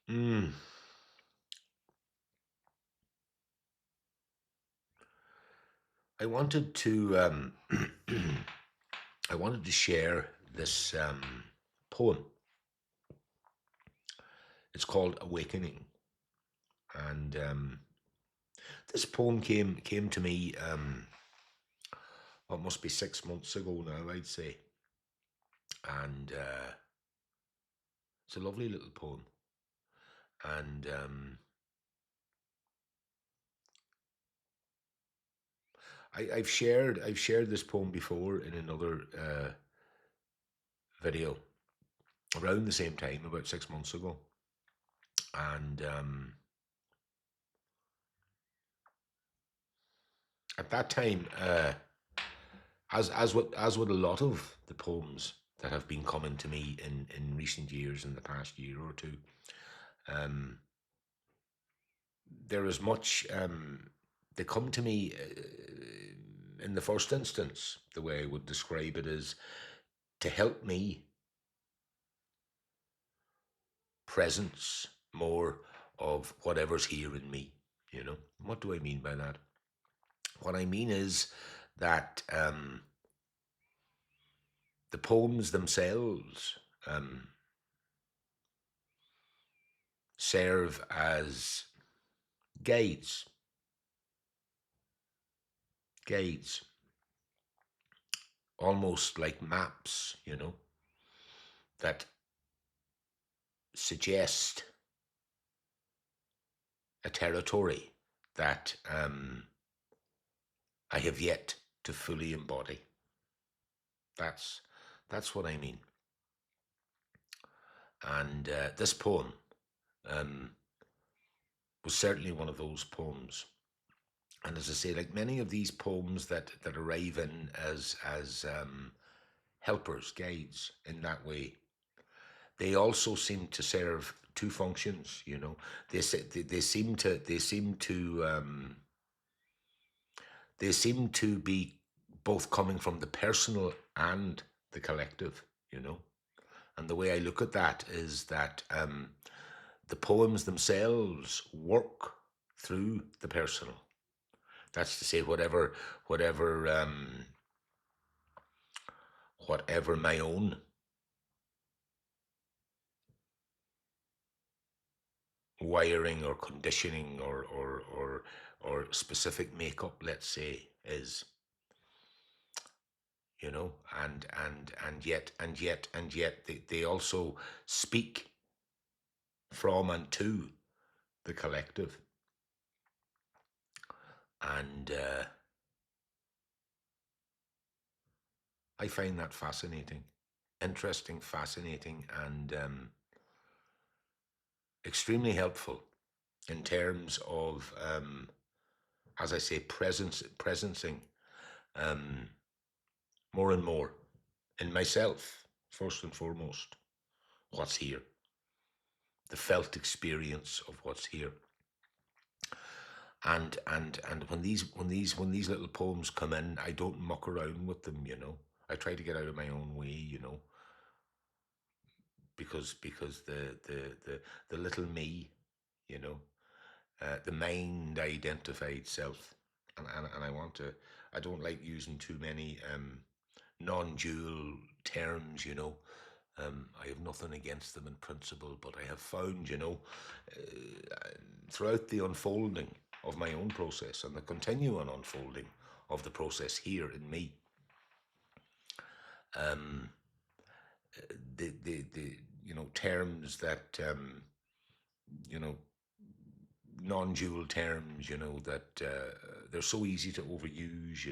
Mm. I wanted to I wanted to share this poem. It's called Awakening, and this poem came to me. Well, it must be 6 months ago now, I'd say, and it's a lovely little poem. And I've shared this poem before in another video around the same time, about 6 months ago, and at that time, as with a lot of the poems that have been coming to me in recent years, in the past year or two, um, there is much. They come to me in the first instance. The way I would describe it is to help me presence more of whatever's here in me. What do I mean by that? What I mean is that the poems themselves serve as guides, guides, almost like maps, that suggest a territory that I have yet to fully embody. That's that's what I mean. And this poem um, was certainly one of those poems. And as I say, like many of these poems that arrive in as helpers, guides in that way, they also seem to serve two functions. They seem to be both coming from the personal and the collective. And the way I look at that is that the poems themselves work through the personal. That's to say, whatever my own wiring or conditioning or specific makeup, let's say, is, and yet they also speak from and to the collective. And I find that fascinating, interesting, fascinating, and extremely helpful in terms of, as I say, presencing um, more and more in myself, first and foremost, what's here, the felt experience of what's here. And when these little poems come in, I don't muck around with them. I try to get out of my own way, because the little me, you know, the mind identified self, and I don't like using too many non-dual terms. I have nothing against them in principle, but I have found, throughout the unfolding of my own process and the continuing unfolding of the process here in me, um, the terms that you know non-dual terms, that they're so easy to overuse,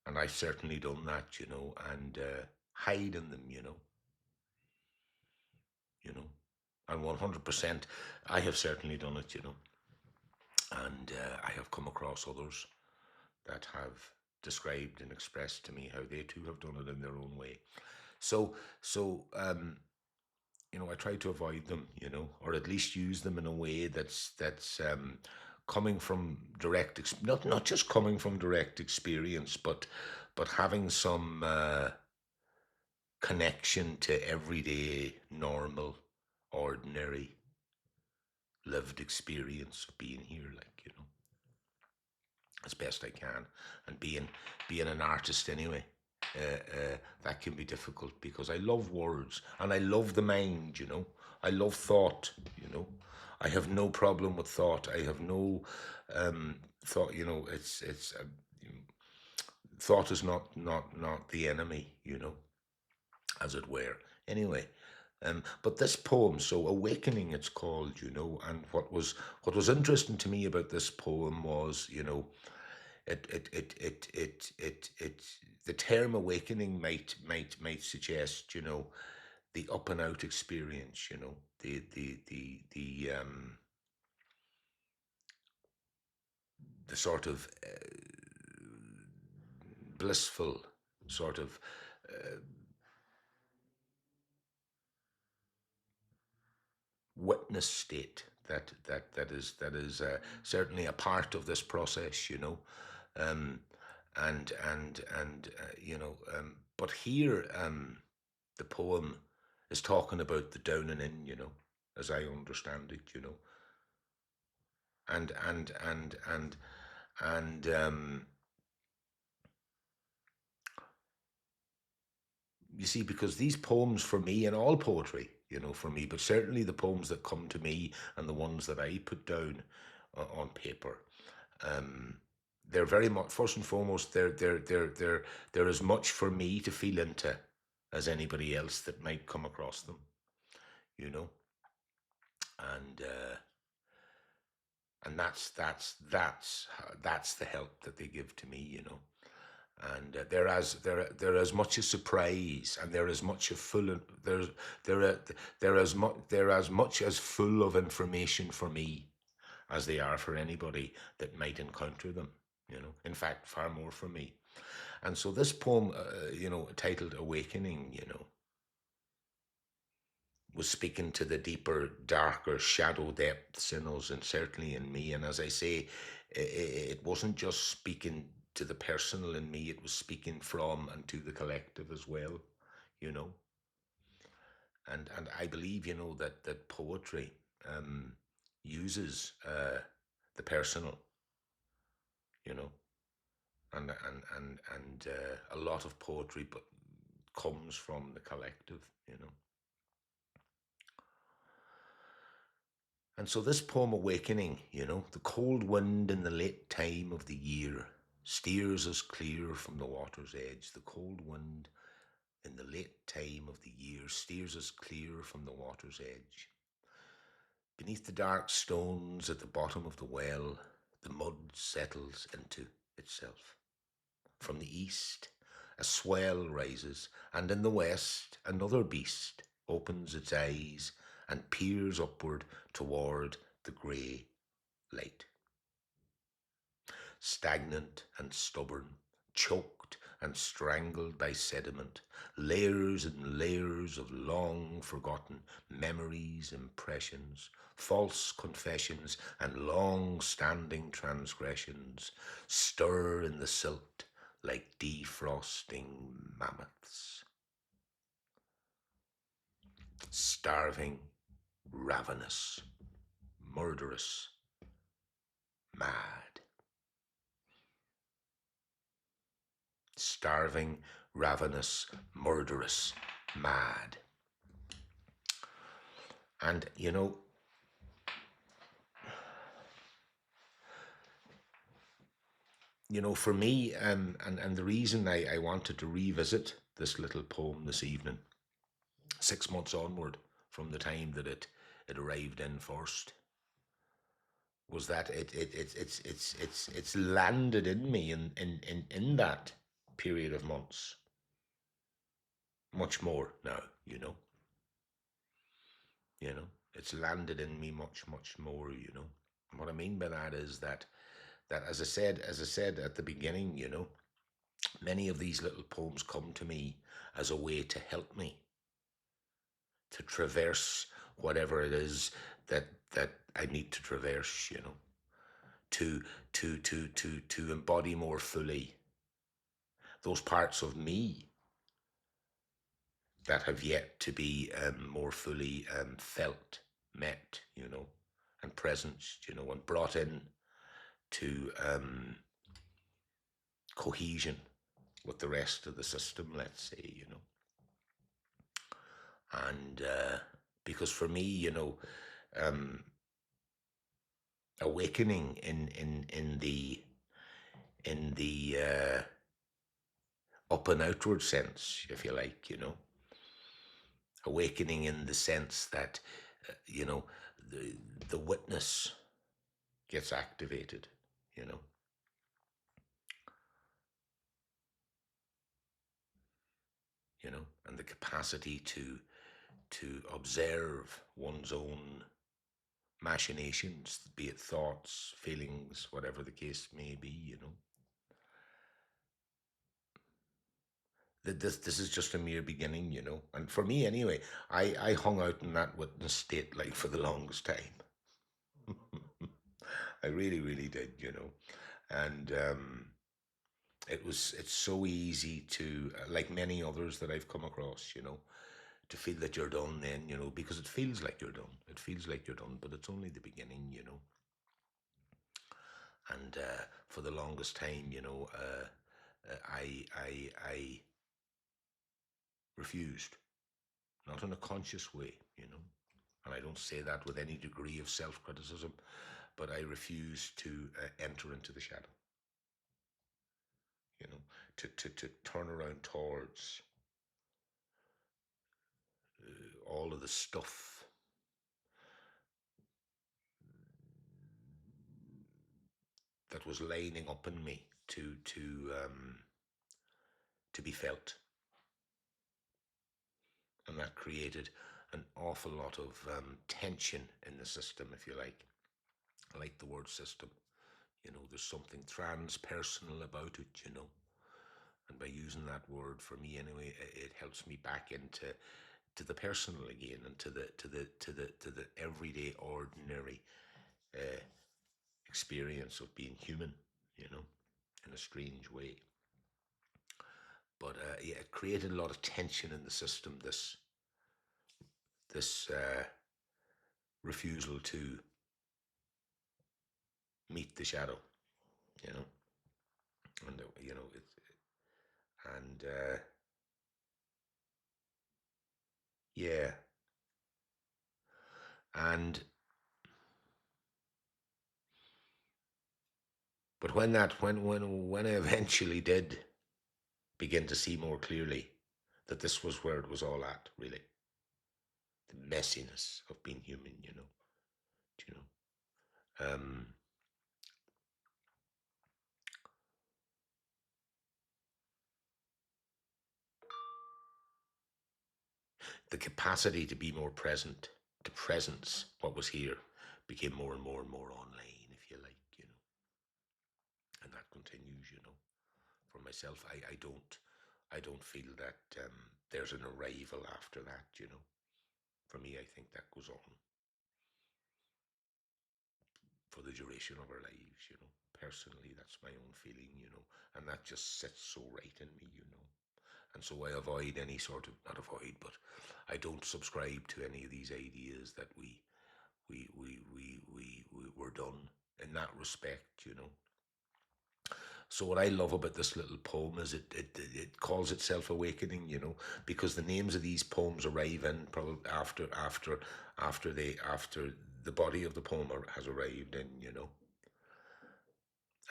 and I've certainly done that, and hide in them, you know, and 100%, I have certainly done it, and I have come across others that have described and expressed to me how they too have done it in their own way. So, I try to avoid them, or at least use them in a way that's coming from not just coming from direct experience, but having some connection to everyday, normal, ordinary lived experience of being here, like, you know, as best I can. And being an artist anyway, that can be difficult because I love words and I love the mind, you know. I love thought, you know. I have no problem with thought. I have no thought, you know. Thought is not the enemy, you know, as it were. Anyway, but this poem, so Awakening, it's called, you know, and what was interesting to me about this poem was, you know, it the term awakening might suggest, you know, the up and out experience, you know, the sort of blissful sort of witness state that is certainly a part of this process, you know, um, and you know, but here the poem is talking about the down and in, you know, as I understand it, you know, and you see, because these poems for me, and all poetry, you know, for me, but certainly the poems that come to me and the ones that I put down on paper, um, they're very much, first and foremost, they're as much for me to feel into as anybody else that might come across them, you know, and that's the help that they give to me, you know. And they're as much a surprise, and they're as much a full they're they're as much as full of information for me as they are for anybody that might encounter them, you know. In fact, far more for me. And so this poem, you know, titled Awakening, you know, was speaking to the deeper, darker shadow depths in us, and certainly in me. And as I say, it wasn't just speaking to the personal in me, it was speaking from and to the collective as well, you know. And I believe, you know, that poetry uses the personal, you know, and a lot of poetry but comes from the collective, you know. And so this poem, Awakening, you know, the cold wind in the late time of the year steers us clear from the water's edge. The cold wind in the late time of the year steers us clear from the water's edge. Beneath the dark stones at the bottom of the well, the mud settles into itself. From the east, a swell rises, and in the west, another beast opens its eyes and peers upward toward the grey light. Stagnant and stubborn, choked and strangled by sediment, layers and layers of long forgotten memories, impressions, false confessions, and long standing transgressions stir in the silt like defrosting mammoths. Starving, ravenous, murderous, mad. Starving, ravenous, murderous, mad. And for me, and the reason I wanted to revisit this little poem this evening, 6 months onward from the time that it arrived in first, was that it's landed in me in that period of months much more now, it's landed in me much more, And what I mean by that is that as I said at the beginning, many of these little poems come to me as a way to help me to traverse whatever it is that I need to traverse, to to embody more fully those parts of me that have yet to be more fully felt, met, and presence, and brought in to cohesion with the rest of the system, let's say, and because for me, um, awakening in the up and outward sense, if you like, awakening in the sense that you know the the witness gets activated, you know, and the capacity to observe one's own machinations, be it thoughts, feelings, whatever the case may be, that this is just a mere beginning, and for me anyway, I hung out in that witness state like for the longest time. I really did, and it's so easy to, like many others that I've come across, to feel that you're done then, because it feels like you're done. It feels like you're done, but it's only the beginning, and for the longest time, I refused, not in a conscious way, and I don't say that with any degree of self-criticism, but I refused to enter into the shadow, to turn around towards all of the stuff that was lining up in me to be felt, and that created an awful lot of tension in the system, if you like. I like the word system. There's something transpersonal about it, and by using that word, for me anyway, it helps me back into the personal again, and to the everyday ordinary uh, experience of being human, in a strange way. But yeah, it created a lot of tension in the system. This refusal to meet the shadow, you know, and it, and yeah, and but when I eventually did begin to see more clearly that this was where it was all at, really, the messiness of being human, you know, the capacity to be more present, to presence what was here, became more and more and more online, if you like, and that continues, For myself, I don't feel that there's an arrival after that, For me, I think that goes on for the duration of our lives, Personally, that's my own feeling, and that just sits so right in me, And so I avoid any sort of, not avoid, but I don't subscribe to any of these ideas that we're done in that respect, So what I love about this little poem is it calls itself Awakening, because the names of these poems arrive in probably after the body of the poem has arrived in,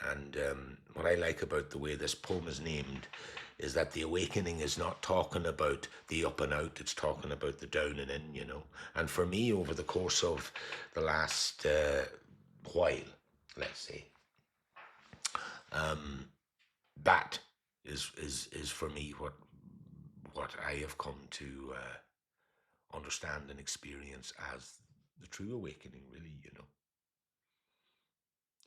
And what I like about the way this poem is named is that the awakening is not talking about the up and out, it's talking about the down and in, And for me, over the course of the last while, let's say, that is for me what I have come to understand and experience as the true awakening, really,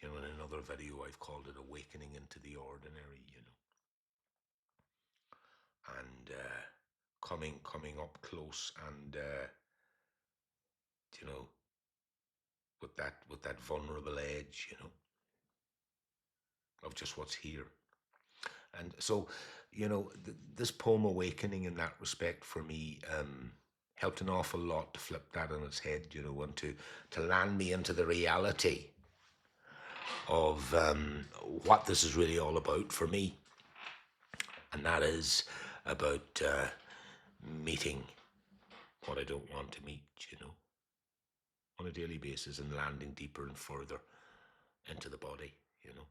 in another video, I've called it Awakening into the Ordinary, and coming up close and you know with that vulnerable edge, of just what's here. And so, this poem Awakening in that respect for me helped an awful lot to flip that on its head, you know, and to land me into the reality of what this is really all about for me. And that is about meeting what I don't want to meet, you know, on a daily basis, and landing deeper and further into the body, you know,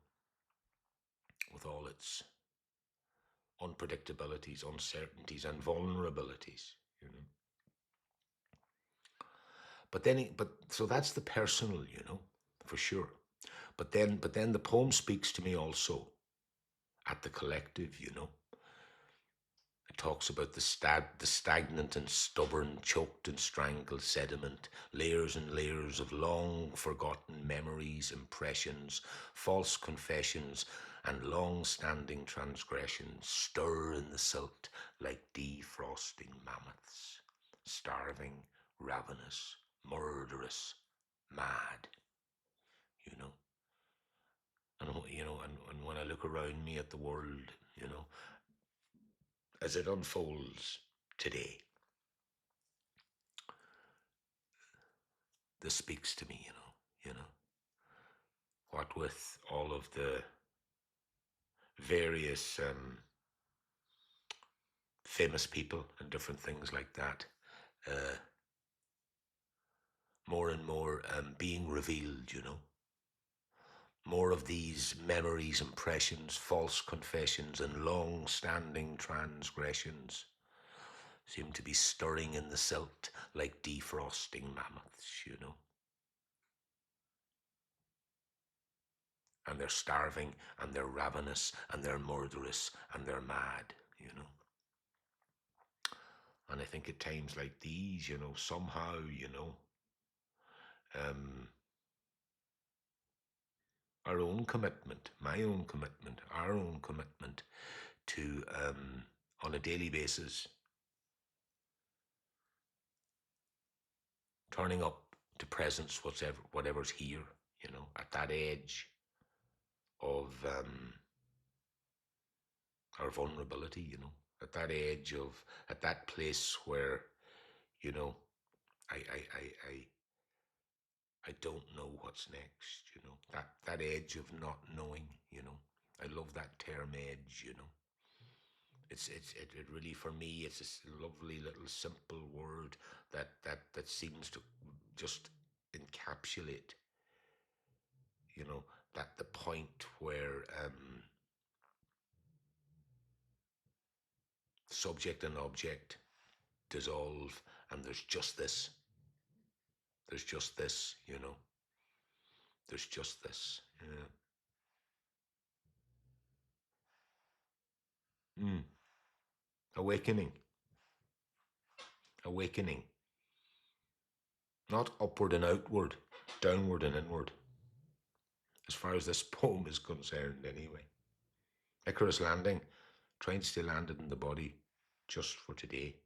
with all its unpredictabilities, uncertainties, and vulnerabilities, you know. So that's the personal, you know, for sure. But then the poem speaks to me also at the collective, you know. It talks about the stagnant and stubborn, choked and strangled sediment, layers and layers of long forgotten memories, impressions, false confessions, and long-standing transgressions stir in the silt like defrosting mammoths, starving, ravenous, murderous, mad, you know. And you know, and when I look around me at the world, you know, as it unfolds today, this speaks to me, you know, what with all of the various famous people and different things like that, uh, more and more being revealed, you know. More of these memories, impressions, false confessions, and long-standing transgressions seem to be stirring in the silt like defrosting mammoths, you know. And they're starving, and they're ravenous, and they're murderous, and they're mad, you know. And I think at times like these, you know, somehow, you know, um, our own commitment, my own commitment, our own commitment to, on a daily basis, turning up to presence whatever's here, you know, at that edge of our vulnerability, you know, at that edge of, at that place where, you know, I, I, I, I, I don't know what's next, you know, that edge of not knowing, you know. I love that term edge, you know. It really, for me, it's this lovely little simple word that seems to just encapsulate, you know, that the point where subject and object dissolve, and there's just this, you know, there's just this. Yeah. Mm. Awakening, awakening, not upward and outward, downward and inward, as far as this poem is concerned, anyway. Icarus landing, trying to stay landed in the body just for today.